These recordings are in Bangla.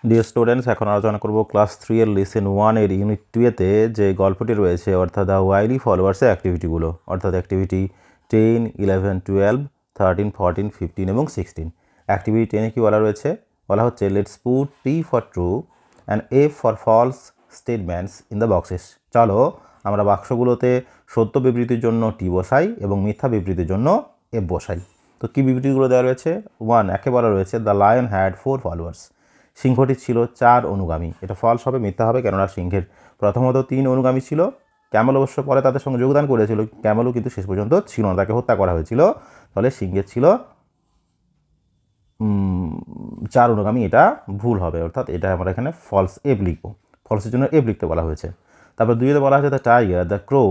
ডিয়ার স্টুডেন্টস, এখন আলোচনা করব ক্লাস 3 এর লেসন 1 এর ইউনিট 2 এতে যে গল্পটি রয়েছে অর্থাৎ দ্য ওয়াইলি ফলোয়ার্সের অ্যাক্টিভিটিগুলো অর্থাৎ অ্যাক্টিভিটি 10, 11, 12, 13, 14, 15 এবং 16। অ্যাক্টিভিটি 10 এ কি বলা রয়েছে? বলা হচ্ছে let's put T for true and F for false statements in the boxes. চলো আমরা বাক্সগুলোতে সত্য বিবৃতির জন্য টি বসাই এবং মিথ্যা বিবৃতির জন্য এফ বসাই। তো কী বিবৃতিগুলো দেওয়া রয়েছে? 1 একে বলা রয়েছে দ্য লায়ন হ্যাড 4 ফলোয়ার্স। সিংহটির ছিল 4 অনুগামী। এটা ফলস হবে, মিথ্যা হবে, কেননা সিংহের প্রথমত 3 অনুগামী ছিল। ক্যামেল অবশ্য পরে তাদের সঙ্গে যোগদান করেছিল, ক্যামেলও কিন্তু শেষ পর্যন্ত ছিল না, তাকে হত্যা করা হয়েছিল। ফলে সিংহের ছিল 4 অনুগামী, এটা ভুল হবে, অর্থাৎ এটা আমরা এখানে ফলস এফ লিখব। ফলসের জন্য এফ লিখতে বলা হয়েছে। তারপর 2 বলা হয়েছে the tiger, the crow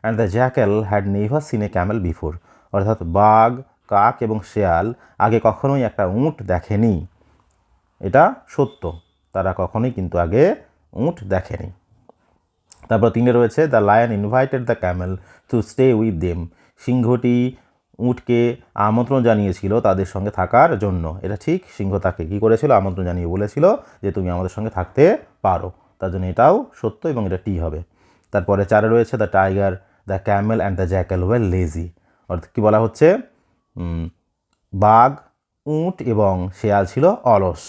and the jackal had never seen a camel before. অর্থাৎ বাঘ, কাক এবং শেয়াল আগে কখনোই একটা উট দেখেনি। এটা সত্য, তারা কখনোই কিন্তু আগে উট দেখেনি। তারপর 3 রয়েছে the lion invited the camel to stay with them. সিংহটি উটকে আমন্ত্রণ জানিয়েছিল তাদের সঙ্গে থাকার জন্য। এটা ঠিক, সিংহ তাকে কী করেছিল? আমন্ত্রণ জানিয়ে বলেছিল যে তুমি আমাদের সঙ্গে থাকতে পারো। তার জন্য এটাও সত্য এবং এটা টি হবে। তারপরে 4 রয়েছে the tiger, the camel and the jackal were lazy. অর্থাৎ কী বলা হচ্ছে? বাঘ, উট এবং শেয়াল ছিল অলস।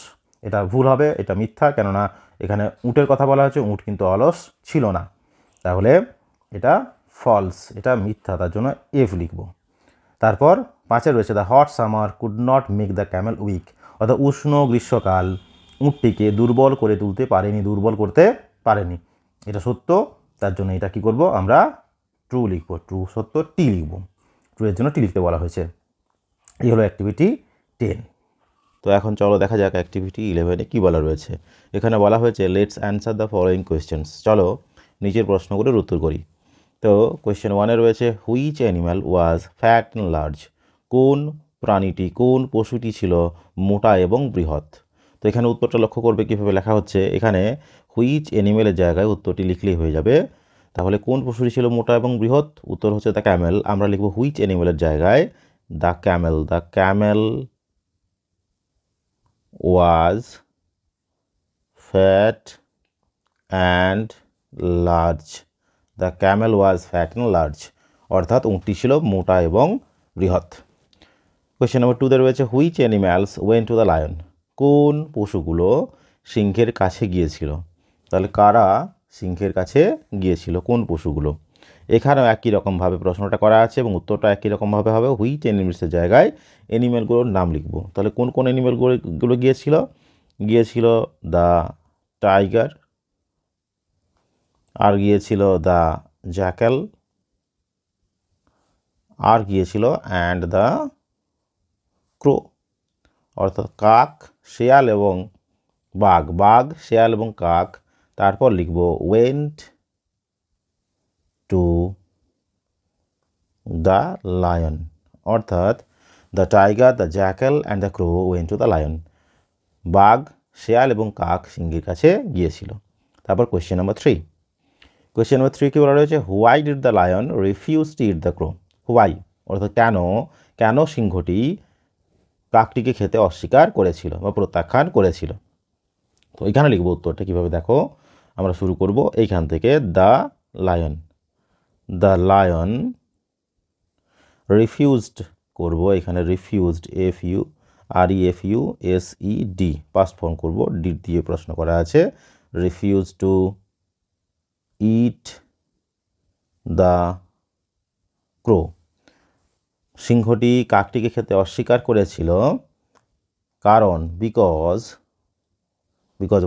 এটা ভুল হবে, এটা মিথ্যা, কেননা এখানে উটের কথা বলা হয়েছে, উট কিন্তু অলস ছিল না। তাহলে এটা ফলস, এটা মিথ্যা, তার জন্য এফ লিখব। তারপর 5 রয়েছে the hot summer could not make the camel weak. অর্থাৎ উষ্ণ গ্রীষ্মকাল উটটিকে দুর্বল করে তুলতে পারেনি, দুর্বল করতে পারেনি। এটা সত্য, তার জন্য এটা কি করব? আমরা ট্রু লিখব। ট্রু সত্য, টি লিখব। ট্রু এর জন্য টি লিখতে বলা হয়েছে। এই হলো অ্যাক্টিভিটি 10। তো এখন চলো দেখা যাক অ্যাক্টিভিটি 11-এ কী বলা রয়েছে। এখানে বলা হয়েছে let's answer the following questions. চলো নিচের প্রশ্নগুলোর উত্তর করি। তো কোয়েশ্চেন 1 রয়েছে which animal was fat and large. কোন প্রাণীটি, কোন পশুটি ছিল মোটা এবং বৃহৎ? তো এখানে উত্তরটা লক্ষ্য করবে কীভাবে লেখা হচ্ছে। এখানে হুইচ অ্যানিম্যালের জায়গায় উত্তরটি লিখলেই হয়ে যাবে। তাহলে কোন পশুটি ছিল মোটা এবং বৃহৎ? উত্তর হচ্ছে দ্য ক্যামেল। আমরা লিখব হুইচ অ্যানিম্যালের জায়গায় the Camel. The Camel was fat and large. The camel was fat and large. অর্থাৎ উটটি ছিল মোটা এবং বৃহৎ। কোয়েশ্চেন নম্বর 2 রয়েছে which animals went to the lion. কোন পশুগুলো সিংহের কাছে গিয়েছিল? তাহলে কারা সিংহের কাছে গিয়েছিল, কোন পশুগুলো? এখানেও একই রকমভাবে প্রশ্নটা করা আছে এবং উত্তরটা একই রকমভাবে হবে। হুইচ অ্যানিমেলসের জায়গায় অ্যানিমেলগুলোর নাম লিখব। তাহলে কোন কোন অ্যানিমেলগুলো গিয়েছিল? গিয়েছিল দ্য টাইগার, আর গিয়েছিল দ্য জ্যাকেল, আর গিয়েছিল অ্যান্ড দ্য ক্রো। অর্থাৎ কাক, শেয়াল এবং বাঘ। বাঘ, শেয়াল এবং কাক। তারপর লিখব ওয়েন্ট টু দ্য লায়ন। অর্থাৎ the tiger, the jackal and the crow went to the lion. বাঘ, শেয়াল এবং কাক সিংহের কাছে গিয়েছিল। তারপর কোয়েশ্চেন নম্বর 3। কোয়েশ্চেন নম্বর 3 কি বলা রয়েছে why did the lion refuse to eat the crow. Why অর্থাৎ কেন, কেন সিংহটি কাকটিকে খেতে অস্বীকার করেছিল বা প্রত্যাখ্যান করেছিল। তো এখানে লিখব উত্তরটা কীভাবে, দেখো আমরা শুরু করব এইখান থেকে। The lion, the lion refused করব, এখানে রিফিউজড REFUSED পাস্ট ফর্ম করব, ডি দিয়ে প্রশ্ন করা আছে। Refuse to eat the crow. সিংহটি কাকটিকে খেতে অস্বীকার করেছিল কারণ বিকজ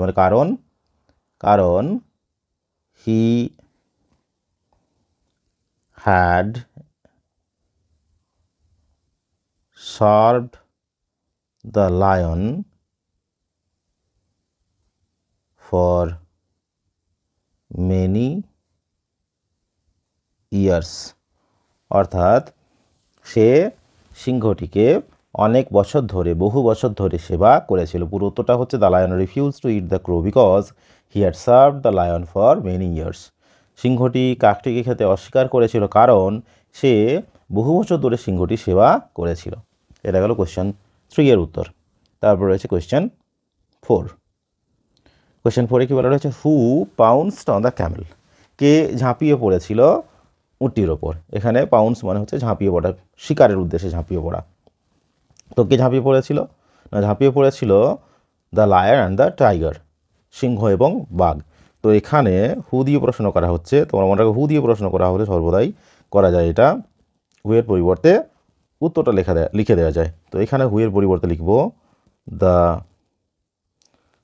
মানে কারণ he had served the lion for many years. অর্থাৎ সে সিংহটিকে অনেক বছর ধরে, বহু বছর ধরে সেবা করেছিল। পুরো উত্তরটা হচ্ছে the lion refuse to eat the crow because he had served the lion for many years. সিংহটি কাকটিকে খেতে অস্বীকার করেছিল কারণ সে বহু বছর ধরে সিংহটি সেবা করেছিল। এটা গেল কোয়েশ্চেন 3 এর উত্তর। তারপর রয়েছে কোয়েশ্চেন 4। কোয়েশ্চেন 4 কি বলা রয়েছে, হু পাউন্সড অন দ্য ক্যামেল, কে ঝাঁপিয়ে পড়েছিল উটটির ওপর। এখানে পাউন্স মানে হচ্ছে ঝাঁপিয়ে পড়া, শিকারের উদ্দেশ্যে ঝাঁপিয়ে পড়া। তো কে ঝাঁপিয়ে পড়েছিল, না ঝাঁপিয়ে পড়েছিল the lion and the tiger, সিংহ এবং বাঘ। তো এখানে হু দিয়ে প্রশ্ন করা হচ্ছে, তোমার মনে রাখো হু দিয়ে প্রশ্ন করা হলে সর্বদাই করা যায় এটা হুয়ের পরিবর্তে উত্তরটা লিখে দেওয়া যায়। তো এখানে হুয়ের পরিবর্তে লিখব the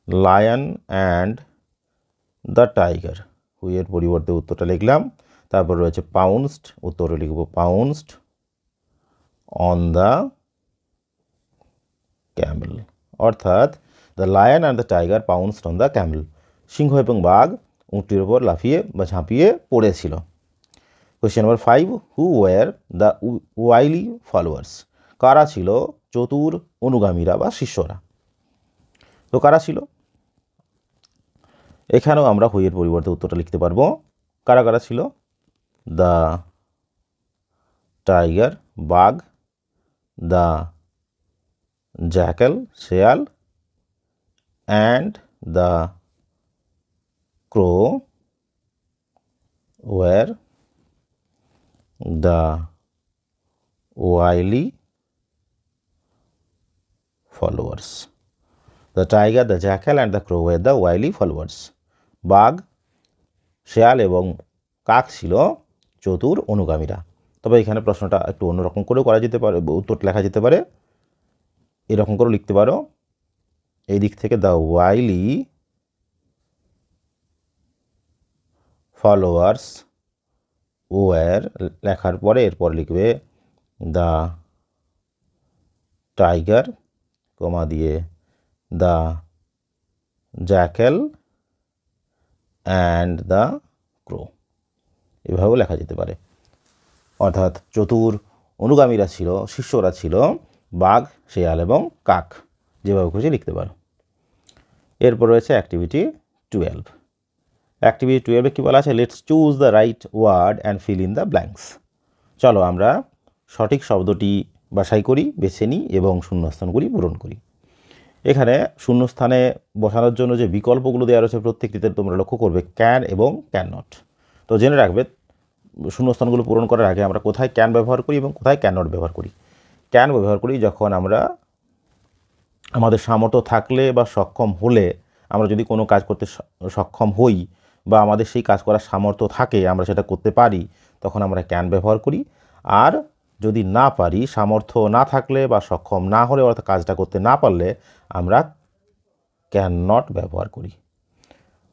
lion and the tiger, হুইয়ের পরিবর্তে উত্তরটা লিখলাম। তারপর রয়েছে পাউন্সড, উত্তরে লিখব পাউন্সড অন দ্য ক্যামেল, অর্থাৎ the lion and the tiger pounced on the camel, সিংহ এবং বাঘ উটটির ওপর লাফিয়ে বা ঝাঁপিয়ে পড়েছিল। Question number 5, who were the wily followers, কারা ছিল চতুর অনুগামীরা বা শিষ্যরা। তো কারা ছিল, এখানেও আমরা হুইয়ের পরিবর্তে উত্তরটা লিখতে পারবো। কারা কারা ছিল, দ্য টাইগার বাঘ, দ্য জ্যাকেল শেয়াল, and the crow were the wily followers. The tiger, the jackal and the crow were the wily followers. বাঘ, শেয়াল এবং কাক ছিল চতুর অনুগামীরা। তবে এখানে প্রশ্নটা একটু অন্যরকম করেও করা যেতে পারে, উত্তরটা লেখা যেতে পারে, এরকম করেও লিখতে পারো। এই দিক থেকে দ্য ওয়াইলি ফলোয়ার্স ওয়ার লেখার পরে এরপর লিখবে দ্য টাইগার কমা দিয়ে the jackal and the crow, এভাবেও লেখা যেতে পারে। অর্থাৎ চতুর অনুগামীরা ছিল, শিষ্যরা ছিল বাঘ, শেয়াল এবং কাক, যেভাবে খুশি লিখতে পারো। এরপর রয়েছে অ্যাক্টিভিটি 12। অ্যাক্টিভিটি 12 কী বলা আছে, let's choose the right word and fill in the blanks. চলো আমরা সঠিক শব্দটি বাছাই করি, বেছে নিই এবং শূন্যস্থানগুলি পূরণ করি। এখানে শূন্যস্থানে বসানোর জন্য যে বিকল্পগুলো দেওয়া রয়েছে প্রত্যেকটিতে তোমরা লক্ষ্য করবে ক্যান এবং ক্যান নট। তো জেনে রাখবে শূন্যস্থানগুলো পূরণ করার আগে আমরা কোথায় ক্যান ব্যবহার করি এবং কোথায় ক্যান নট ব্যবহার করি। ক্যান ব্যবহার করি যখন আমরা আমাদের সামর্থ্য থাকলে বা সক্ষম হলে, আমরা যদি কোনো কাজ করতে সক্ষম হই বা আমাদের সেই কাজ করার সামর্থ্য থাকে, আমরা সেটা করতে পারি, তখন আমরা ক্যান ব্যবহার করি। আর যদি না পারি, সামর্থ্য না থাকলে বা সক্ষম না হলে, অর্থাৎ কাজটা করতে না পারলে, আমরা ক্যান নট ব্যবহার করি।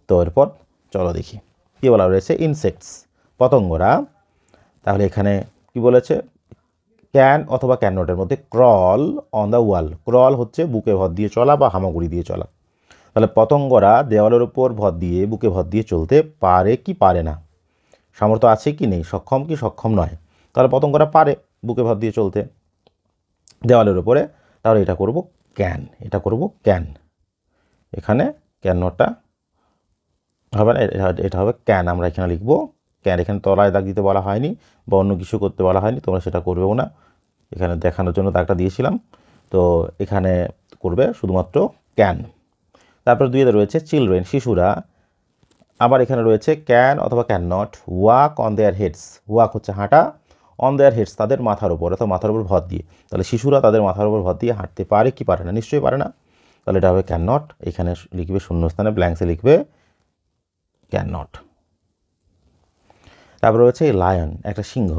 তো এরপর চলো দেখি কী বলা রয়েছে, ইনসেক্টস পতঙ্গরা। তাহলে এখানে কি বলেছে, ক্যান অথবা ক্যান নটের মধ্যে crawl on the wall, crawl হচ্ছে বুকে ভর দিয়ে চলা বা হামাগুড়ি দিয়ে চলা। তাহলে পতঙ্গরা দেওয়ালের উপর ভর দিয়ে, বুকে ভর দিয়ে চলতে পারে কি পারে না, সামর্থ্য আছে কি নেই, সক্ষম কি সক্ষম নয়। তাহলে পতঙ্গরা পারে বুকে ভর দিয়ে চলতে দেওয়ালের উপরে, তাহলে এটা করব ক্যান, এটা করব ক্যান। এখানে ক্যান নটটা হবে না, এটা হবে ক্যান। আমরা এখানে লিখব ক্যান। এখানে তলায় দাগ দিতে বলা হয়নি বা অন্য কিছু করতে বলা হয়নি, তোমরা সেটা করবেও না, এখানে দেখানোর জন্য দাগটা দিয়েছিলাম। তো এখানে করবে শুধুমাত্র ক্যান। তারপর 2 রয়েছে চিলড্রেন শিশুরা। আবার এখানে রয়েছে ক্যান অথবা can not walk on their heads, walk হচ্ছে হাঁটা, অন দেয়ার হেডস তাদের মাথার উপর, অথবা মাথার উপর ভর দিয়ে। তাহলে শিশুরা তাদের মাথার উপর ভর দিয়ে হাঁটতে পারে কি পারে না, নিশ্চয়ই পারে না, তাহলে এটা হবে ক্যান নট। এখানে লিখবে শূন্যস্থানে ব্ল্যাঙ্কসে লিখবে ক্যান নট। তারপর রয়েছে লায়ন একটা সিংহ।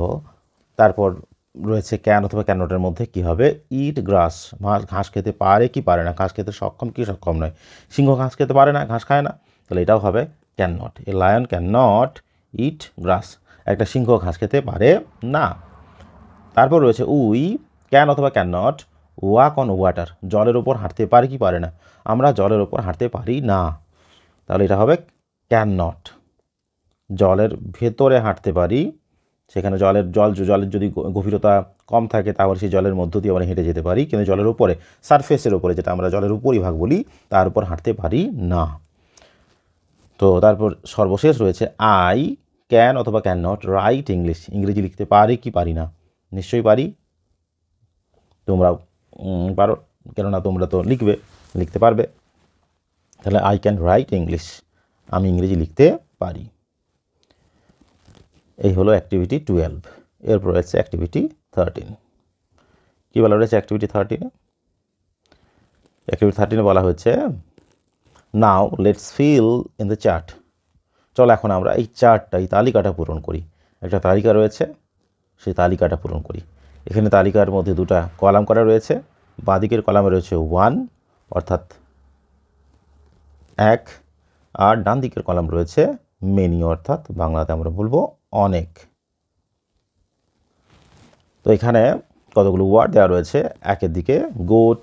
তারপর রয়েছে ক্যান অথবা ক্যান নটের মধ্যে কী হবে, ইট গ্রাস ঘাস খেতে পারে কি পারে না, ঘাস খেতে সক্ষম কি সক্ষম নয়। সিংহ ঘাস খেতে পারে না, ঘাস খায় না, তাহলে এটাও হবে can not. A lion can not eat grass, একটা সিংহ ঘাস খেতে পারে না। তারপর রয়েছে উই ক্যান অথবা can not walk on water, জলের ওপর হাঁটতে পারে কি পারে না, আমরা জলের ওপর হাঁটতে পারি না, তাহলে এটা হবে ক্যান নট। জলের ভেতরে হাঁটতে পারি, সেখানে জলের যদি গভীরতা কম থাকে তাহলে সেই জলের মধ্য দিয়ে আমরা হেঁটে যেতে পারি, কিন্তু জলের উপরে সারফেসের উপরে, যেটা আমরা জলের উপরিভাগ বলি, তার উপর হাঁটতে পারি না। তো তারপর সর্বশেষ রয়েছে আই ক্যান অথবা ক্যান নট রাইট ইংলিশ, ইংরেজি লিখতে পারি কি পারি না, নিশ্চয়ই পারি, তোমরা পারো, কেননা তোমরা তো লিখতে পারবে। তাহলে আই ক্যান রাইট ইংলিশ, আমি ইংরেজি লিখতে পারি। এই হলো অ্যাক্টিভিটি 12। এরপর রয়েছে অ্যাক্টিভিটি 13। কী বলা রয়েছে অ্যাক্টিভিটি 13-এ? অ্যাক্টিভিটি 13-এ বলা হয়েছে now let's feel in the chart. চলো এখন আমরা এই চার্টটা, এই তালিকাটা পূরণ করি। একটা তালিকা রয়েছে, সেই তালিকাটা পূরণ করি। এখানে তালিকার মধ্যে দুটা কলাম করা রয়েছে। বাঁদিকের কলামে রয়েছে 1 অর্থাৎ 1, আর ডান দিকের কলাম রয়েছে মেনি অর্থাৎ বাংলাতে আমরা বলবো অনেক। তো এখানে কতগুলো ওয়ার্ড দেওয়া রয়েছে। একের দিকে গোট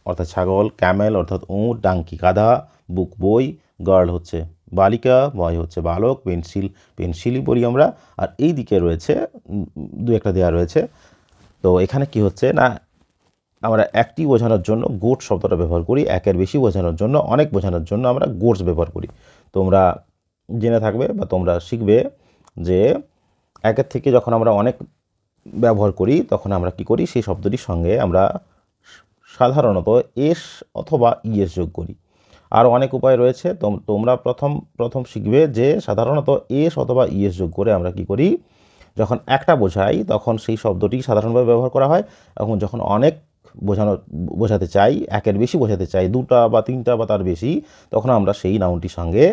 অর্থাৎ ছাগল, ক্যামেল অর্থাৎ উট, ডাঙ্কি গাধা, বুক বই, গার্ল হচ্ছে বালিকা, বয় হচ্ছে বালক, পেন্সিল পেন্সিলই বলি আমরা। আর এই দিকে রয়েছে দু একটা দেওয়া রয়েছে। তো এখানে কি হচ্ছে না, আমরা একটি বোঝানোর জন্য গোট শব্দটা ব্যবহার করি, একের বেশি বোঝানোর জন্য, অনেক বোঝানোর জন্য আমরা গোটস ব্যবহার করি। তোমরা জেনে থাকবে বা তোমরা শিখবে যে একের থেকে যখন আমরা অনেক ব্যবহার করি তখন আমরা কি করি, সেই শব্দটির সঙ্গে আমরা সাধারণত এস অথবা ইএস যোগ করি। আরও অনেক উপায় রয়েছে, তোমরা প্রথম শিখবে যে সাধারণত এস অথবা ইএস যোগ করে আমরা কি করি, যখন একটা বোঝাই তখন সেই শব্দটি সাধারণভাবে ব্যবহার করা হয়। এখন যখন অনেক বোঝাতে চাই, একের বেশি বোঝাতে চাই, 2টা বা 3টা বা তার বেশি, তখন আমরা সেই নাউনটির সঙ্গে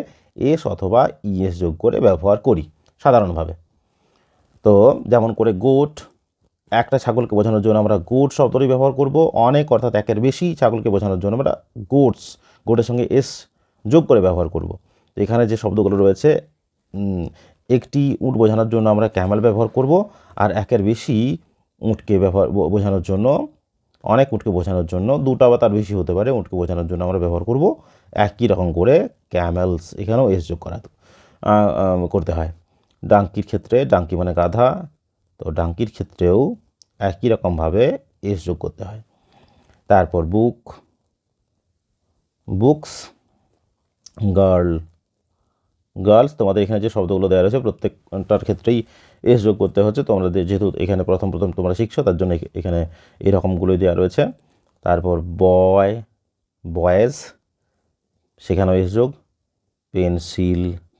এস অথবা ইএস যোগ করে ব্যবহার করি সাধারণভাবে। তো যেমন করে গোট, একটা ছাগলকে বোঝানোর জন্য আমরা গোট শব্দটি ব্যবহার করব। অনেক অর্থাৎ একের বেশি ছাগলকে বোঝানোর জন্য আমরা গোটস, গোটের সঙ্গে এস যোগ করে ব্যবহার করব। তো এখানে যে শব্দগুলো রয়েছে, একটি উট বোঝানোর জন্য আমরা ক্যামেল ব্যবহার করব, আর একের বেশি উটকে বোঝানোর জন্য, অনেক উটকে বোঝানোর জন্য, 2টা বা তার বেশি হতে পারে উটকে বোঝানোর জন্য আমরা ব্যবহার করব একই রকম করে ক্যামেলস, এখানেও এস যোগ করতে হয়। ডাঙ্কির ক্ষেত্রে, ডাঙ্কি মানে গাধা, তো ডাঙ্কির ক্ষেত্রেও একই রকমভাবে এস যোগ করতে হয়। তারপর বুকস, গার্লস, তোমাদের এখানে যে শব্দগুলো দেওয়া রয়েছে প্রত্যেকটার ক্ষেত্রেই এস যোগ করতে হচ্ছে। তোমরা যেহেতু এখানে প্রথম তোমরা শিখছো তার জন্য এখানে এরকমগুলোই দেওয়া রয়েছে। তারপর বয়েজ, সেখানেও এস যোগ,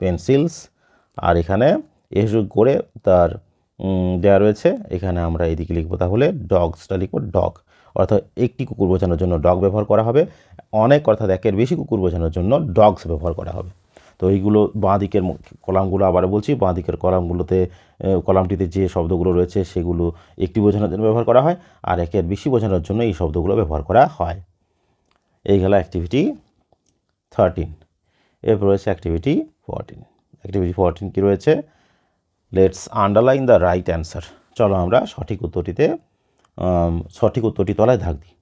পেন্সিলস, আর এখানে এস যোগ করে তার দেওয়া রয়েছে। এখানে আমরা এদিকে লিখবো তাহলে ডগসটা লিখবো ডগ, অর্থাৎ একটি কুকুর বোঝানোর জন্য ডগ ব্যবহার করা হবে, অনেক অর্থাৎ একের বেশি কুকুর বোঝানোর জন্য ডগস ব্যবহার করা হবে। তো এইগুলো বাঁ দিকের কলামগুলো আবার বলছি, বাঁ দিকের কলামটিতে যে শব্দগুলো রয়েছে সেগুলো একটি বোঝানোর জন্য ব্যবহার করা হয়, আর একের বেশি বোঝানোর জন্য এই শব্দগুলো ব্যবহার করা হয়। এই গেল অ্যাক্টিভিটি 13। এরপর রয়েছে অ্যাক্টিভিটি 14। অ্যাক্টিভিটি 14 কী রয়েছে, let's underline the right answer. চলো আমরা সঠিক উত্তরটি তলায় দাগ দিই।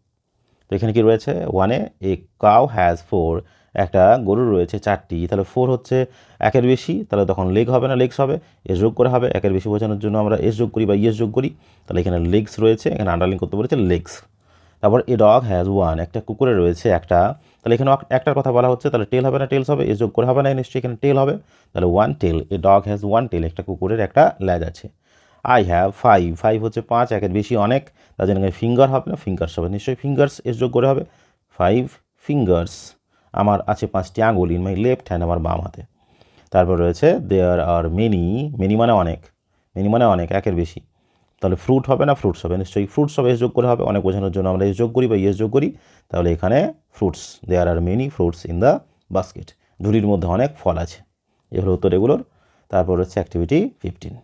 তো এখানে কি রয়েছে, 1-এ এ কাউ হ্যাজ 4, একটা গরু রয়েছে 4টি, তাহলে 4 হচ্ছে একের বেশি, তাহলে তখন লেগ হবে না লেগস হবে, এস যোগ করে হবে, একের বেশি বোঝানোর জন্য আমরা এস যোগ করি বা ইয়েস যোগ করি, তাহলে এখানে লেগস রয়েছে, এখানে আন্ডারলাইন করতে বলেছে লেগস। তারপর এ ডগ হ্যাজ 1, একটা কুকুরের রয়েছে একটা, তাহলে এখানে একটার কথা বলা হচ্ছে, তাহলে টেল হবে না টেলস হবে, এস যোগ করে হবে না, নিশ্চয়ই এখানে টেল হবে, তাহলে 1 টেল, এ ডগ হ্যাজ 1 টেল, একটা কুকুরের একটা লেজ আছে। আই হ্যাভ 5 হচ্ছে 5, একের বেশি অনেক, তার জন্য এখানে ফিঙ্গার হবে না ফিঙ্গার্স হবে, নিশ্চয়ই ফিঙ্গার্স এস যোগ করে হবে, 5 ফিঙ্গার্স, আমার আছে 5টি আঙুল ইন মাই লেফট হ্যান্ড, আমার বাম হাতে। তারপর রয়েছে দেয়ার আর মেনি মানে অনেক, একের বেশি, তাহলে ফ্রুট হবে না ফ্রুটস হবে, নিশ্চয়ই ফ্রুটস হবে, এস যোগ করে হবে, অনেক বোঝানোর জন্য আমরা এস যোগ করি বা ইয়েস যোগ করি, তাহলে এখানে fruits, there are many fruits in the basket, ঝুড়ির মধ্যে অনেক ফল আছে। এগুলো উত্তর এগুলোর। তারপর হচ্ছে অ্যাক্টিভিটি 15।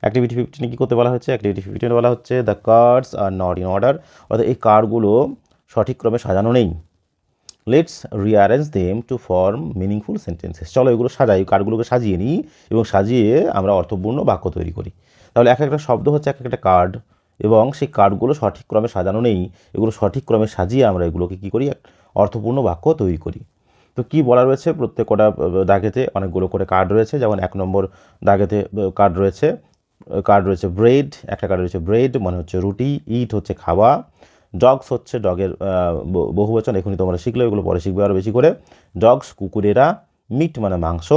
অ্যাক্টিভিটি 15-এ কী করতে বলা হচ্ছে, অ্যাক্টিভিটি 15-এ বলা হচ্ছে the cards are not in order, অর্থাৎ এই কার্ডগুলো সঠিক ক্রমে সাজানো নেই। Let's rearrange them to form meaningful sentences. চলো এগুলো সাজাই, কার্ডগুলোকে সাজিয়ে নিই এবং সাজিয়ে আমরা অর্থপূর্ণ বাক্য তৈরি করি। তাহলে এক একটা শব্দ হচ্ছে এক একটা কার্ড, এবং সেই কার্ডগুলো সঠিক ক্রমে সাজানো নেই, এগুলো সঠিক ক্রমে সাজিয়ে আমরা এগুলোকে কী করি, অর্থপূর্ণ বাক্য তৈরি করি। তো কী বলা রয়েছে, প্রত্যেক কটা দাগেতে অনেকগুলো করে কার্ড রয়েছে, যেমন 1 নম্বর দাগেতে কার্ড রয়েছে ব্রেড, একটা কার্ড রয়েছে ব্রেড মানে হচ্ছে রুটি, ইট হচ্ছে খাওয়া, ডগস হচ্ছে ডগের বহুবচন, এখনই তোমরা শিখলে, এগুলো পরে শিখবে আরও বেশি করে, ডগস কুকুরেরা, মিট মানে মাংস,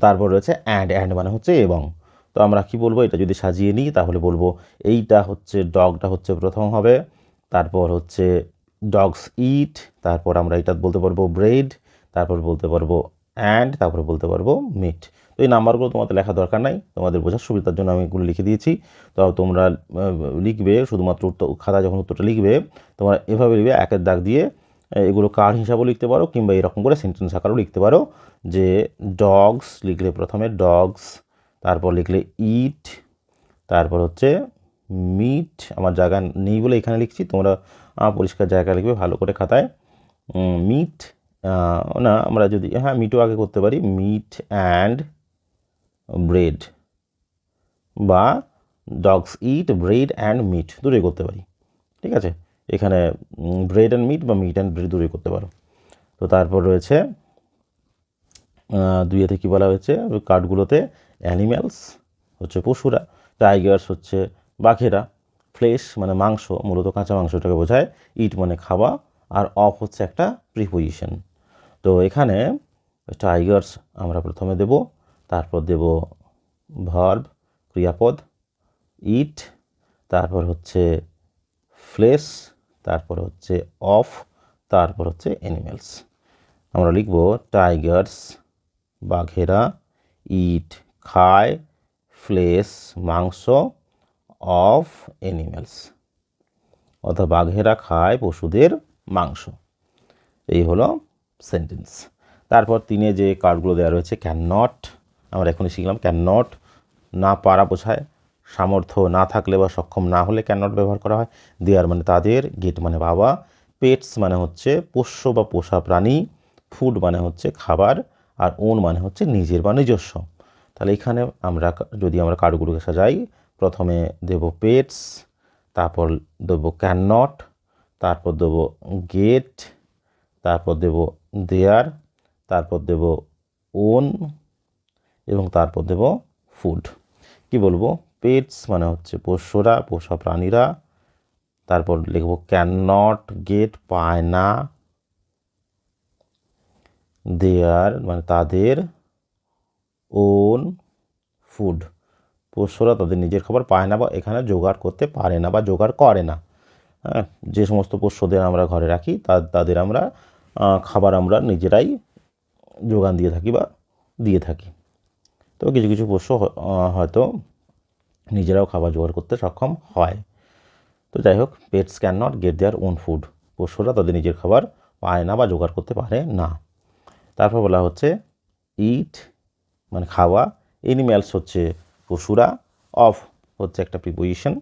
তারপর রয়েছে অ্যান্ড মানে হচ্ছে এবং। তো আমরা কি বলবো, এটা যদি সাজিয়ে নিই তাহলে বলবো এইটা হচ্ছে ডগটা হচ্ছে প্রথম হবে, তারপর হচ্ছে ডগস ইট, তারপর আমরা এটা বলতে পারবো ব্রেড, তারপর বলতে পারবো অ্যান্ড, তারপরে বলতে পারবো মিট। তো এই নাম্বারগুলো তোমাদের লেখা দরকার নাই, তোমাদের বোঝার সুবিধার জন্য আমি এগুলো লিখে দিয়েছি। তো তোমরা লিখবে শুধুমাত্র খাতা যখন উত্তরটা লিখবে তোমরা এভাবে লিখবে, একের দাগ দিয়ে এগুলো কার্ড হিসাবেও লিখতে পারো, কিংবা এরকম করে সেন্টেন্স আকারেও লিখতে পারো। যে ডগস লিখলে প্রথমে ডগস, তারপর লিখলে ইট, তারপর হচ্ছে মিট। আমার জায়গা নেই বলে এখানে লিখছি, তোমরা পরিষ্কার জায়গা লিখবে ভালো করে খাতায়। মিট না, আমরা যদি মিটও আগে করতে পারি, মিট অ্যান্ড ব্রেড, বা dogs eat bread and meat, দূরে করতে পারি। ঠিক আছে, এখানে ব্রেড অ্যান্ড মিট বা মিট অ্যান্ড ব্রেড দূরে করতে পারো। তো তারপর রয়েছে দুইয়েতে কী বলা হয়েছে কার্ডগুলোতে, অ্যানিম্যালস হচ্ছে পশুরা, টাইগার্স হচ্ছে বাঘেরা, ফ্লেশ মানে মাংস, মূলত কাঁচা মাংসটাকে বোঝায়, ইট মানে খাওয়া, আর অফ হচ্ছে একটা প্রিপোজিশন। তো এখানে টাইগার্স আমরা প্রথমে দেব, তারপর দেব ভার্ব ক্রিয়াপদ ইট, তারপর হচ্ছে ফ্লেশ, তারপর হচ্ছে অফ, তারপর হচ্ছে অ্যানিম্যালস। আমরা লিখব টাইগার্স বাঘেরা, ইট খায়, ফ্লেশ মাংস, অফ অ্যানিম্যালস, অর্থাৎ বাঘেরা খায় পশুদের মাংস। এই হলো সেন্টেন্স। তারপর তিনে যে কার্ডগুলো দেওয়া রয়েছে, ক্যান নট, আমরা এখনই শিখলাম ক্যান নট না পারা বোঝায়, সামর্থ্য না থাকলে বা সক্ষম না হলে ক্যান নট ব্যবহার করা হয়। দেয়ার মানে তাদের, গেট মানে বাবা, পেটস মানে হচ্ছে পোষ্য বা পোষা প্রাণী, ফুড মানে হচ্ছে খাবার, আর ওন মানে হচ্ছে নিজের বা নিজস্ব। তাহলে এখানে আমরা যদি আমরা কার্ডগুলোকে সাজাই, প্রথমে দেব পেটস, তারপর দেব ক্যান নট, তারপর দেব গেট, তারপর দেব দেয়ার, তারপর দেব ওন, এবং তারপর দেব ফুড। কি বলবো, পেটস মানে হচ্ছে পোষ্যরা পোষা প্রাণীরা, তারপর লিখব ক্যান নট গেট পায় না, দেয়ার মানে তাদের, ওন ফুড পোষ্যরা তাদের নিজের খাবার পায় না বা এখানে জোগাড় করতে পারে না বা জোগাড় করে না। হ্যাঁ, যে সমস্ত পোষ্যদের আমরা ঘরে রাখি তাদের আমরা খাবার আমরা নিজেরাই যোগান দিয়ে থাকি বা দিয়ে থাকি। তো কিছু কিছু পোষ্য হয়তো নিজেরাও খাবার জোগাড় করতে সক্ষম হয়। তো যাই হোক, pets can not get their own food, পোষ্যরা তাদের নিজের খাবার পায় না বা জোগাড় করতে পারে না। তারপর বলা হচ্ছে ইট মানে খাওয়া, এনিম্যালস হচ্ছে পশুরা, অফ হচ্ছে একটা প্রিপোজিশন,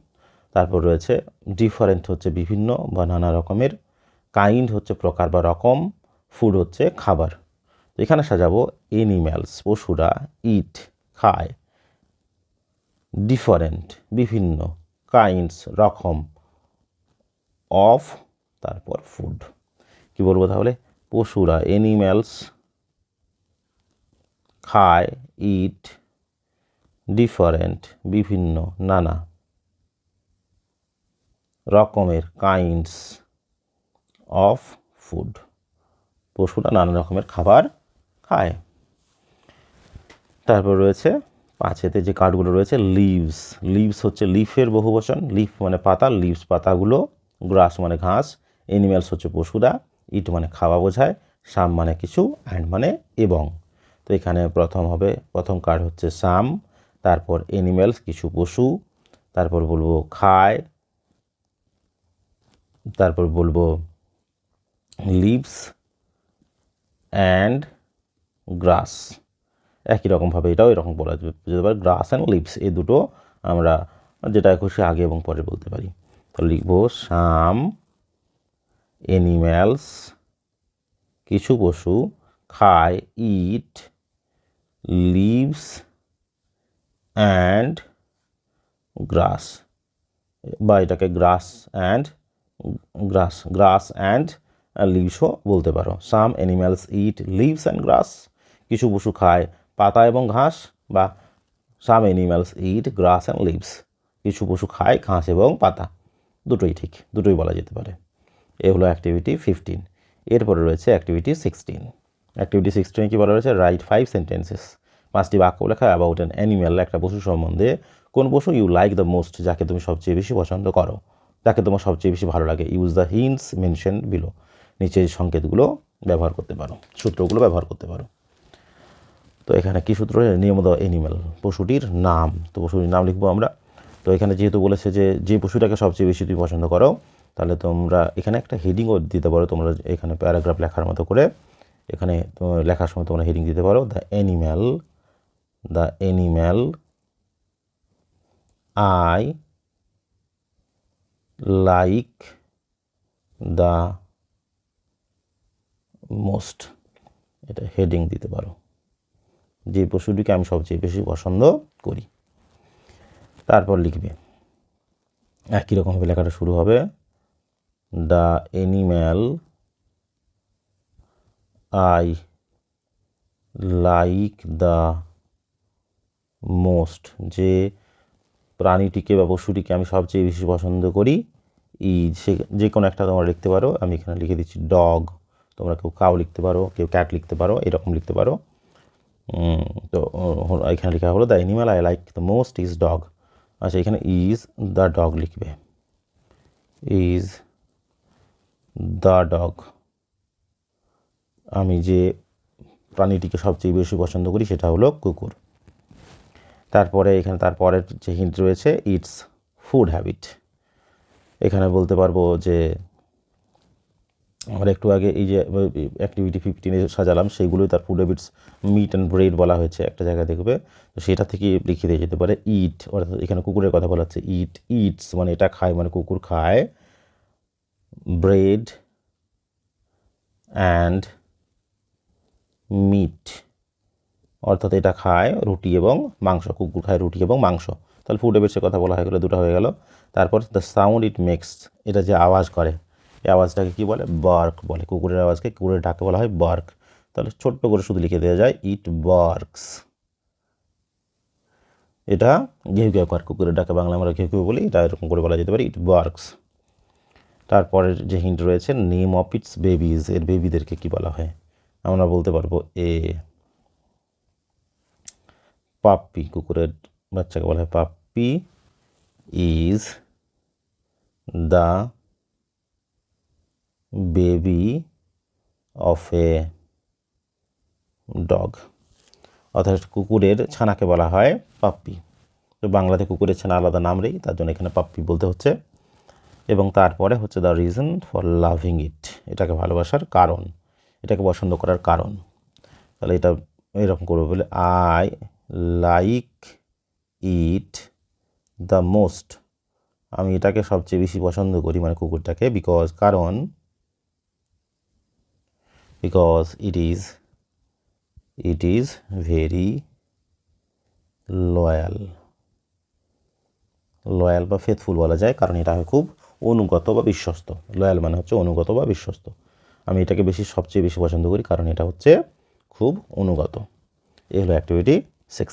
তারপর রয়েছে ডিফারেন্ট হচ্ছে বিভিন্ন বা নানা রকমের, কাইন্ড হচ্ছে প্রকার বা রকম, ফুড হচ্ছে খাবার। তো এখানে সাজাবো এনিম্যালস পশুরা ইট খায়, ডিফারেন্ট বিভিন্ন, কাইন্ডস রকম, অফ তারপর ফুড। কি বলবো তাহলে, পশুরা এনিম্যালস খায়, ইট ডিফারেন্ট বিভিন্ন নানা রকমের, কাইন্ডস অফ ফুড, পশুরা নানা রকমের খাবার খায়। তারপর রয়েছে পাঁচেতে যে কার্ডগুলো রয়েছে, লিভস, লিভস হচ্ছে লিফের বহুবচন, লিফ মানে পাতা, লিভস পাতাগুলো, গ্রাস মানে ঘাস, এনিম্যালস হচ্ছে পশুরা, ইট মানে খাওয়া বোঝায়, সাম মানে কিছু, অ্যান্ড মানে এবং। তো এখানে প্রথম কার্ড হচ্ছে সাম, তারপর এনিম্যালস কিছু পশু, তারপর বলবো খায়, তারপর বলবো লিভস অ্যান্ড গ্রাস। একই রকমভাবে এটাও এরকম বলা যেতে পারে, গ্রাস অ্যান্ড লিভস, এই দুটো আমরা যেটা খুশি আগে এবং পরে বলতে পারি। তো লিখব সাম এনিম্যালস কিছু পশু খায়, ইট লিভস অ্যান্ড গ্রাস, বা এটাকে গ্রাস অ্যান্ড লিভসও বলতে পারো। Some animals eat leaves and grass, কিছু পশু খায় পাতা এবং ঘাস, বা some animals eat grass and leaves, কিছু পশু খায় ঘাস এবং পাতা। দুটোই ঠিক, দুটোই বলা যেতে পারে। এ হলো অ্যাক্টিভিটি 15। এরপরে রয়েছে অ্যাক্টিভিটি 16। অ্যাক্টিভিটি 16 কি বলা রয়েছে, রাইট 5 সেন্টেন্সেস, 5টি বাক্য লেখা অ্যাবাউট অ্যান অ্যানিম্যাল, একটা পশু সম্বন্ধে। কোন পশু ইউ লাইক দ্য মোস্ট, যাকে তুমি সবচেয়ে বেশি পছন্দ করো। তাকে তোমার সবচেয়ে বেশি ভালো লাগে। Use the hints mention below, নিচের সংকেতগুলো ব্যবহার করতে পারো, সূত্রগুলো ব্যবহার করতে পারো। তো এখানে কী সূত্র? নেম দ্য অ্যানিম্যাল, পশুটির নাম। তো পশুটির নাম লিখবো আমরা। তো এখানে যেহেতু বলেছে যে পশুটাকে সবচেয়ে বেশি তুমি পছন্দ করো, তাহলে তোমরা এখানে একটা হেডিংও দিতে পারো। তোমরা এখানে প্যারাগ্রাফ লেখার মতো করে এখানে লেখার সময় তোমরা হেডিং দিতে পারো, the animal I like the most, এটা হেডিং দিতে পারো, যে পশুটিকে আমি সবচেয়ে বেশি পছন্দ করি। তারপর লিখবে একই রকমভাবে লেখাটা শুরু হবে, the animal I like the most, যে প্রাণীটিকে বা পশুটিকে আমি সবচেয়ে বেশি পছন্দ করি, যে কোনো একটা তোমরা লিখতে পারো। আমি এখানে লিখে দিচ্ছি ডগ, তোমরা কেউ কাউ লিখতে পারো, কেউ ক্যাট লিখতে পারো, এরকম লিখতে পারো। তো এখানে লেখা হলো the animal I like the most is dog. আচ্ছা, এখানে ইজ দ্য ডগ লিখবে, ইজ দ্য ডগ, আমি যে প্রাণীটিকে সবচেয়ে বেশি পছন্দ করি সেটা হলো কুকুর। তারপরে এখানে তারপরের যে হিন্ট রয়েছে, ইটস ফুড হ্যাবিট। এখানে বলতে পারবো যে আমরা একটু আগে এই যে অ্যাক্টিভিটি 15-এ সাজালাম, সেইগুলোই তার food habits. Meat and bread বলা হয়েছে একটা জায়গায় দেখবে, তো সেটা থেকে লিখে দিয়ে যেতে পারে ইট, অর্থাৎ এখানে কুকুরের কথা বলা হচ্ছে। ইটস মানে এটা খায়, মানে কুকুর খায় ব্রেড অ্যান্ড মিট, অর্থাৎ এটা খায় রুটি এবং মাংস, কুকুর খায় রুটি এবং মাংস। তাহলে ফুড হ্যাবিটসের কথা বলা হয়ে গেলো, দুটো হয়ে গেল। তারপর দ্য সাউন্ড ইট মেক্স, এটা যে আওয়াজ করে, এই আওয়াজটাকে কী বলে? বার্ক বলে। কুকুরের আওয়াজকে, কুকুরের ডাকে বলা হয় বার্ক। তাহলে ছোট্ট করে শুধু লিখে দেওয়া যায় ইট বার্কস, এটা ঘেউ ঘেউ করে, কুকুরের ডাকে বাংলা আমরা ঘেউ ঘেউ বলি, এটা এরকম করে বলা যেতে পারে ইট বার্কস। তারপরের যে হিন্ট রয়েছে, নেম অফ ইটস বেবিজ, এর বেবিদেরকে কী বলা হয়? আমরা বলতে পারবো পাপ্পি, কুকুরের বাচ্চাকে বলা হয় puppy, is the baby of a dog, অর্থাৎ কুকুরের ছানাকে বলা হয় পাপ্পি। তো বাংলাতে কুকুরের ছানা আলাদা নাম নেই, তার জন্য এখানে পাপ্পি বলতে হচ্ছে। এবং তারপরে হচ্ছে দ্য রিজন ফর লাভিং ইট, এটাকে ভালোবাসার কারণ, এটাকে পছন্দ করার কারণ। তাহলে এটা এরকম করবে বলে, I like it the most, আমি এটাকে সবচেয়ে বেশি পছন্দ করি, মানে কুকুরটাকে, because it is very loyal বা ফেথফুল বলা যায়, কারণ এটা খুব অনুগত বা বিশ্বস্ত। লয়াল মানে হচ্ছে অনুগত বা বিশ্বস্ত। আমি এটাকে সবচেয়ে বেশি পছন্দ করি কারণ এটা হচ্ছে খুব অনুগত। এই হলো অ্যাক্টিভিটি 6।